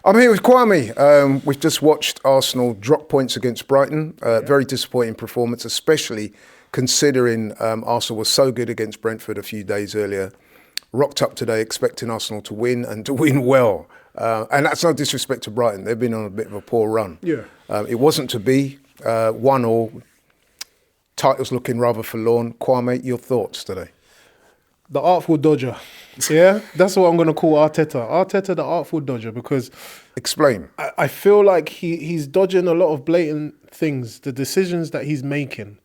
I'm here with Kwame. We've just watched Arsenal drop points against Brighton. Very disappointing performance, especially considering Arsenal was so good against Brentford a few days earlier. Rocked up today expecting Arsenal to win and to win well. And that's no disrespect to Brighton. They've been on a bit of a poor run. Yeah. It wasn't to be. 1-1. Titles looking rather forlorn. Kwame, your thoughts today? The Artful Dodger. Yeah, that's what I'm going to call Arteta. Arteta, the Artful Dodger, because... Explain. I feel like he's dodging a lot of blatant things, the decisions that he's making.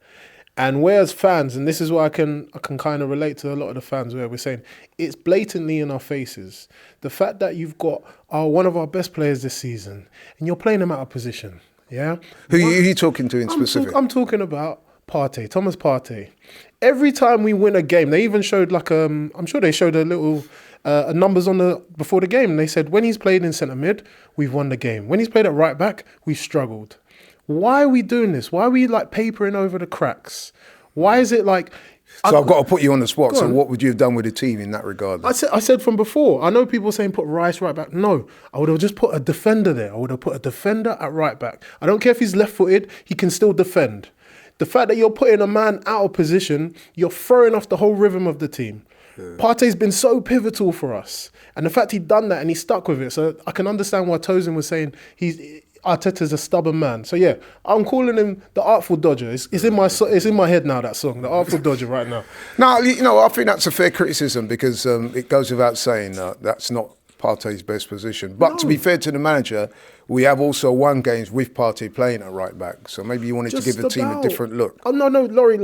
And we as fans, and this is why I can kind of relate to a lot of the fans where we're saying, it's blatantly in our faces. The fact that you've got one of our best players this season, and you're playing him out of position. Yeah? Who are you talking to in specific? I'm talking about Partey, Thomas Partey. Every time we win a game, they even showed I'm sure they showed a little numbers on before the game, and they said when he's played in centre mid, we've won the game. When he's played at right back, we've struggled. Why are we doing this? Why are we papering over the cracks? Why is it like? So I've got to put you on the spot. So what would you have done with the team in that regard? I said from before. I know people saying put Rice right back. No, I would have just put a defender there. I would have put a defender at right back. I don't care if he's left-footed. He can still defend. The fact that you're putting a man out of position, you're throwing off the whole rhythm of the team. Yeah. Partey's been so pivotal for us. And the fact he'd done that and he stuck with it. So I can understand why Tosin was saying Arteta's a stubborn man. So yeah, I'm calling him the Artful Dodger. It's in my head now, that song, the Artful Dodger right now. No, I think that's a fair criticism because it goes without saying that's not Partey's best position. But to be fair to the manager, we have also won games with Partey playing at right back. So maybe you wanted to give the team a different look. Oh, no, Laurie,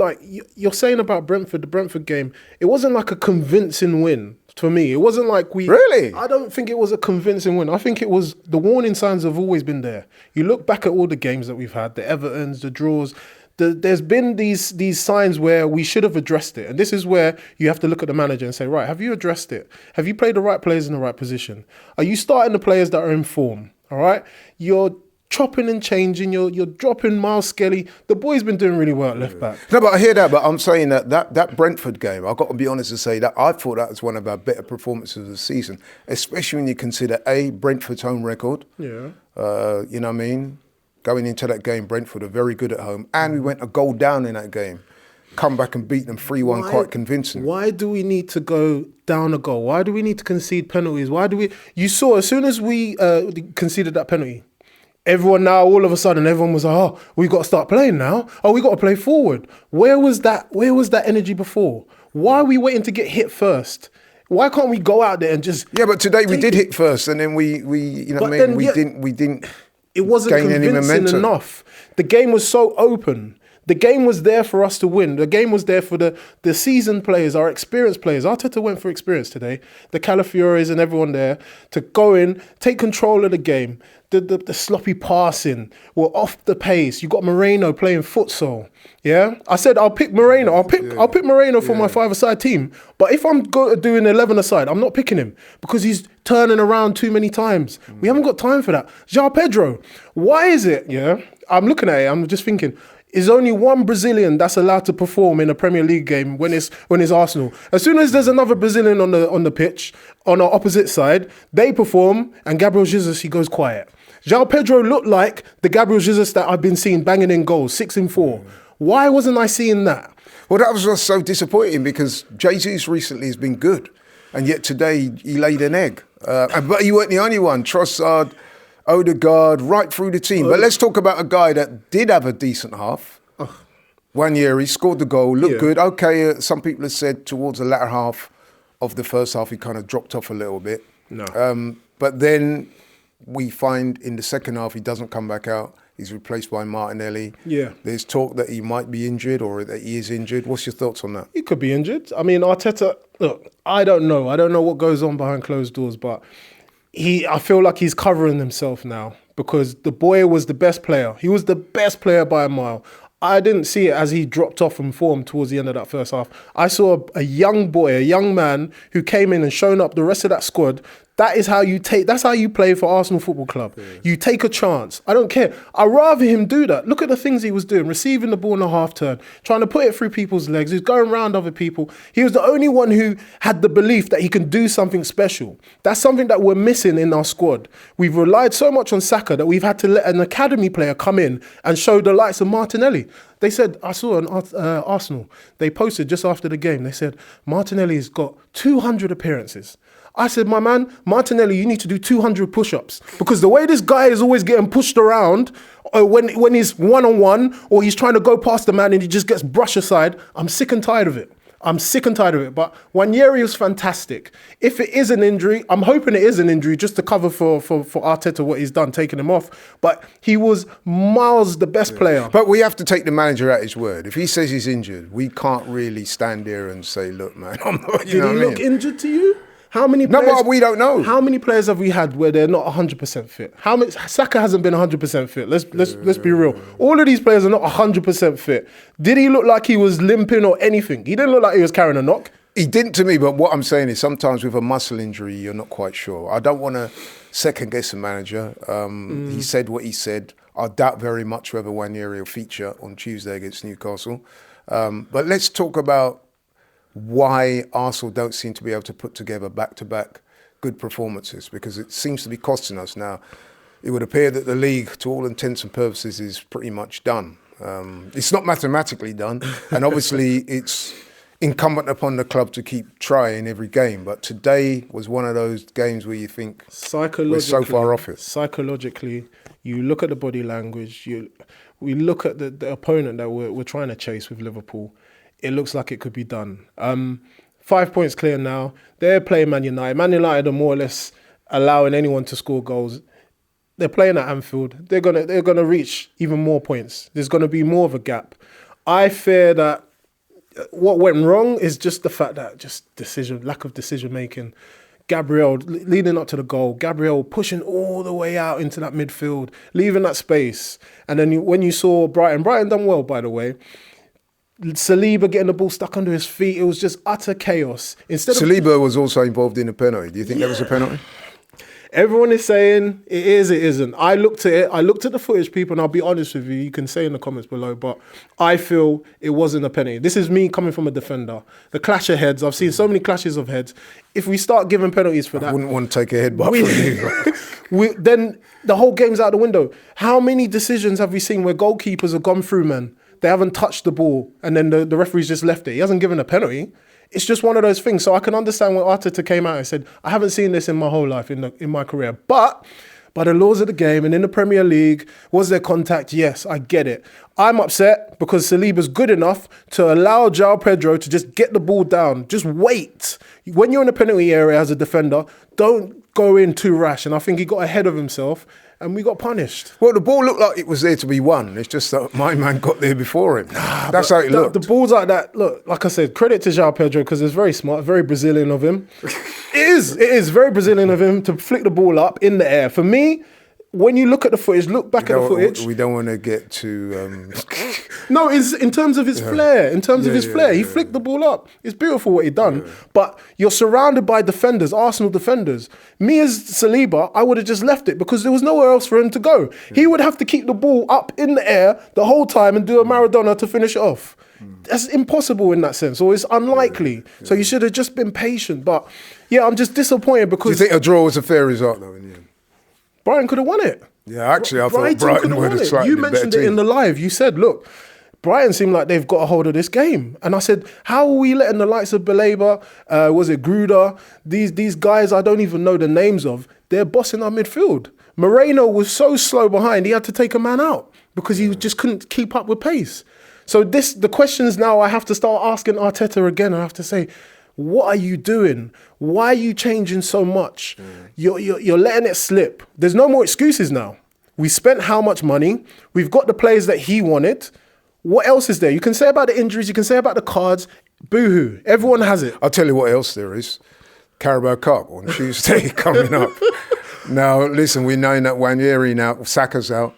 you're saying about Brentford, the Brentford game, it wasn't like a convincing win for me. It wasn't like we... Really? I don't think it was a convincing win. I think it was... The warning signs have always been there. You look back at all the games that we've had, the Evertons, the draws... There's been these signs where we should have addressed it. And this is where you have to look at the manager and say, right, have you addressed it? Have you played the right players in the right position? Are you starting the players that are in form? All right? You're chopping and changing. You're dropping Miles Skelly. The boy's been doing really well at left back. No, but I hear that. But I'm saying that Brentford game, I've got to be honest and say that I thought that was one of our better performances of the season, especially when you consider, Brentford's home record. Yeah. You know what I mean? Going into that game, Brentford are very good at home. And we went a goal down in that game. Come back and beat them 3-1 quite convincing. Why do we need to go down a goal? Why do we need to concede penalties? You saw, as soon as we conceded that penalty, everyone now, all of a sudden, everyone was like, oh, we've got to start playing now. Oh, we've got to play forward. Where was that energy before? Why are we waiting to get hit first? Why can't we go out there and just... Yeah, but today we did hit first and then we didn't... It wasn't convincing enough. The game was so open. The game was there for us to win. The game was there for the seasoned players, our experienced players. Arteta went for experience today. The Calafiores and everyone there to go in, take control of the game. The sloppy passing, we're off the pace. You got Moreno playing futsal. Yeah, I said I'll pick Moreno. I'll pick Moreno for my five-a-side team. But if I'm doing 11-a-side, I'm not picking him because he's turning around too many times. We haven't got time for that. João Pedro, why is it? Yeah, I'm looking at it. I'm just thinking. Is only one Brazilian that's allowed to perform in a Premier League game when it's Arsenal. As soon as there's another Brazilian on the pitch, on our opposite side, they perform and Gabriel Jesus, he goes quiet. João Pedro looked like the Gabriel Jesus that I've been seeing banging in goals, 6 and 4. Why wasn't I seeing that? Well, that was just so disappointing because Jesus recently has been good. And yet today he laid an egg. But he weren't the only one. Trossard, Odegaard, right through the team. But let's talk about a guy that did have a decent half. 1 year, he scored the goal, looked good. Okay, some people have said towards the latter half of the first half, he kind of dropped off a little bit. No. But then we find in the second half, he doesn't come back out. He's replaced by Martinelli. Yeah. There's talk that he might be injured or that he is injured. What's your thoughts on that? He could be injured. I mean, Arteta, look, I don't know. I don't know what goes on behind closed doors, but I feel like he's covering himself now because the boy was the best player. He was the best player by a mile. I didn't see it as he dropped off from form towards the end of that first half. I saw a young boy, a young man who came in and shown up the rest of that squad That's how you play for Arsenal Football Club. Yeah. You take a chance. I don't care. I'd rather him do that. Look at the things he was doing, receiving the ball in a half turn, trying to put it through people's legs. He's going around other people. He was the only one who had the belief that he can do something special. That's something that we're missing in our squad. We've relied so much on Saka that we've had to let an academy player come in and show the likes of Martinelli. They said, I saw on Arsenal, they posted just after the game, they said, Martinelli's got 200 appearances. I said, my man, Martinelli, you need to do 200 push-ups because the way this guy is always getting pushed around when he's one-on-one or he's trying to go past the man and he just gets brushed aside, I'm sick and tired of it. But Weri was fantastic. If it is an injury, I'm hoping it is an injury just to cover for Arteta what he's done, taking him off. But he was miles the best player. But we have to take the manager at his word. If he says he's injured, we can't really stand there and say, look, man, I'm not, Did he look injured to you? How many players, no, but we don't know. How many players have we had where they're not 100% fit? Saka hasn't been 100% fit. Let's be real. All of these players are not 100% fit. Did he look like he was limping or anything? He didn't look like he was carrying a knock. He didn't to me, but what I'm saying is sometimes with a muscle injury, you're not quite sure. I don't want to second guess the manager. He said what he said. I doubt very much whether Weri will feature on Tuesday against Newcastle. But let's talk about why Arsenal don't seem to be able to put together back-to-back good performances, because it seems to be costing us now. It would appear that the league, to all intents and purposes, is pretty much done. It's not mathematically done, and obviously it's incumbent upon the club to keep trying every game. But today was one of those games where you think we're so far off it. Psychologically, you look at the body language, we look at the opponent that we're trying to chase with Liverpool. It looks like it could be done. 5 points clear now. They're playing Man United. Man United are more or less allowing anyone to score goals. They're playing at Anfield. They're gonna reach even more points. There's gonna be more of a gap. I fear that what went wrong is just the fact that lack of decision making. Gabriel leading up to the goal. Gabriel pushing all the way out into that midfield, leaving that space. And then when you saw Brighton done well, by the way. Saliba getting the ball stuck under his feet. It was just utter chaos. Saliba was also involved in a penalty. Do you think that was a penalty? Everyone is saying it is, it isn't. I looked at it. I looked at the footage, people, and I'll be honest with you. You can say in the comments below, but I feel it wasn't a penalty. This is me coming from a defender. The clash of heads. I've seen so many clashes of heads. If we start giving penalties for that, I wouldn't want to take a headbutt from you. Then the whole game's out the window. How many decisions have we seen where goalkeepers have gone through, man? They haven't touched the ball, and then the referee's just left it. He hasn't given a penalty. It's just one of those things. So I can understand when Arteta came out and said, I haven't seen this in my whole life, in my career. But by the laws of the game and in the Premier League, was there contact? Yes, I get it. I'm upset because Saliba's good enough to allow João Pedro to just get the ball down. Just wait. When you're in the penalty area as a defender, don't go in too rash. And I think he got ahead of himself and we got punished. Well, the ball looked like it was there to be won. It's just that my man got there before him. That's how it looked. The balls like that, look, like I said, credit to João Pedro because it's very smart, very Brazilian of him. It is very Brazilian of him to flick the ball up in the air. For me, when you look at the footage, look back at the footage. We don't want to get too... No, it's in terms of his flair. In terms of his flair, he flicked the ball up. It's beautiful what he done. Yeah. But you're surrounded by defenders, Arsenal defenders. Me as Saliba, I would have just left it because there was nowhere else for him to go. Yeah. He would have to keep the ball up in the air the whole time and do a Maradona to finish it off. That's impossible in that sense, or it's unlikely. Yeah. So you should have just been patient. But yeah, I'm just disappointed because... Do you think a draw was a fair result though in the end? Brighton could have won it. Yeah, actually, I thought Brighton would have slightly You mentioned it in the live. You said, look, Brighton seem like they've got a hold of this game. And I said, how are we letting the likes of Baleba, was it Gruder, these guys I don't even know the names of, they're bossing our midfield. Moreno was so slow behind, he had to take a man out because he just couldn't keep up with pace. So the questions now I have to start asking Arteta again. I have to say, what are you doing? Why are you changing so much? You're letting it slip. There's no more excuses now. We spent how much money? We've got the players that he wanted. What else is there? You can say about the injuries. You can say about the cards. Boo-hoo. Everyone has it. I'll tell you what else there is. Carabao Cup on Tuesday coming up. Now, listen, we know that Weri now, Saka's out.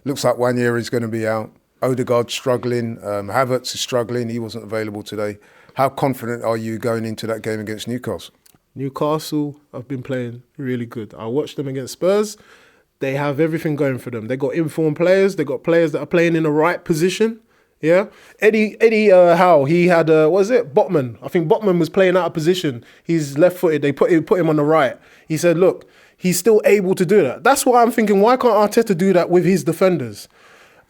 Looks like Wanyeri's going to be out. Odegaard's struggling. Havertz is struggling. He wasn't available today. How confident are you going into that game against Newcastle? Newcastle have been playing really good. I watched them against Spurs. They have everything going for them. They got informed players. They got players that are playing in the right position. Yeah, Eddie Howe, he had Botman. I think Botman was playing out of position. He's left-footed. They put him on the right. He said, look, he's still able to do that. That's why I'm thinking, why can't Arteta do that with his defenders?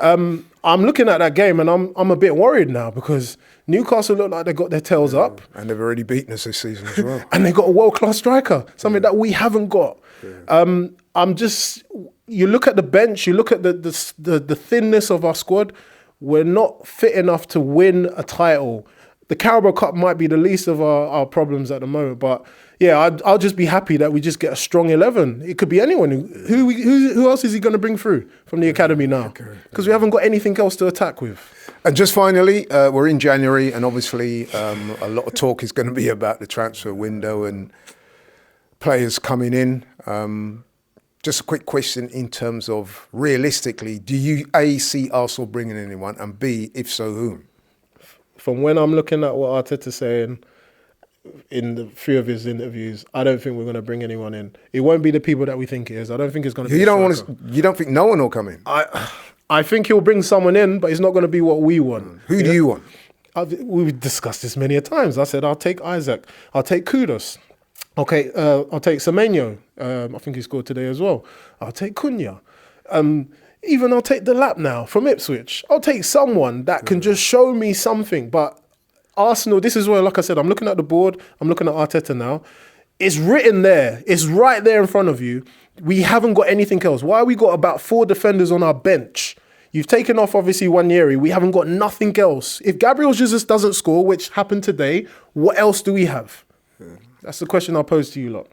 I'm looking at that game and I'm a bit worried now because Newcastle look like they got their tails up. And they've already beaten us this season as well. And they got a world-class striker, something that we haven't got. You look at the bench, you look at the thinness of our squad. We're not fit enough to win a title. The Carabao Cup might be the least of our problems at the moment, but yeah, I'll just be happy that we just get a strong 11. It could be anyone. Who else is he going to bring through from the academy now? Because we haven't got anything else to attack with. And just finally, we're in January, and obviously a lot of talk is going to be about the transfer window and players coming in. Just a quick question in terms of, realistically, do you, A, see Arsenal bringing anyone, and B, if so, whom? From when I'm looking at what Arteta's saying in the few of his interviews, I don't think we're going to bring anyone in. It won't be the people that we think it is. I don't think it's going to be You don't think no one will come in? I think he'll bring someone in, but it's not going to be what we want. Who do you want? We've discussed this many a times. I said, I'll take Isaac. I'll take Kudos. Okay, I'll take Semenyo. I think he scored today as well. I'll take Cunha. Even I'll take Delap now from Ipswich. I'll take someone that can just show me something. But Arsenal, this is where, like I said, I'm looking at the board. I'm looking at Arteta now. It's written there. It's right there in front of you. We haven't got anything else. Why we got about 4 defenders on our bench? You've taken off, obviously, Weri. We haven't got nothing else. If Gabriel Jesus doesn't score, which happened today, what else do we have? That's the question I'll pose to you lot.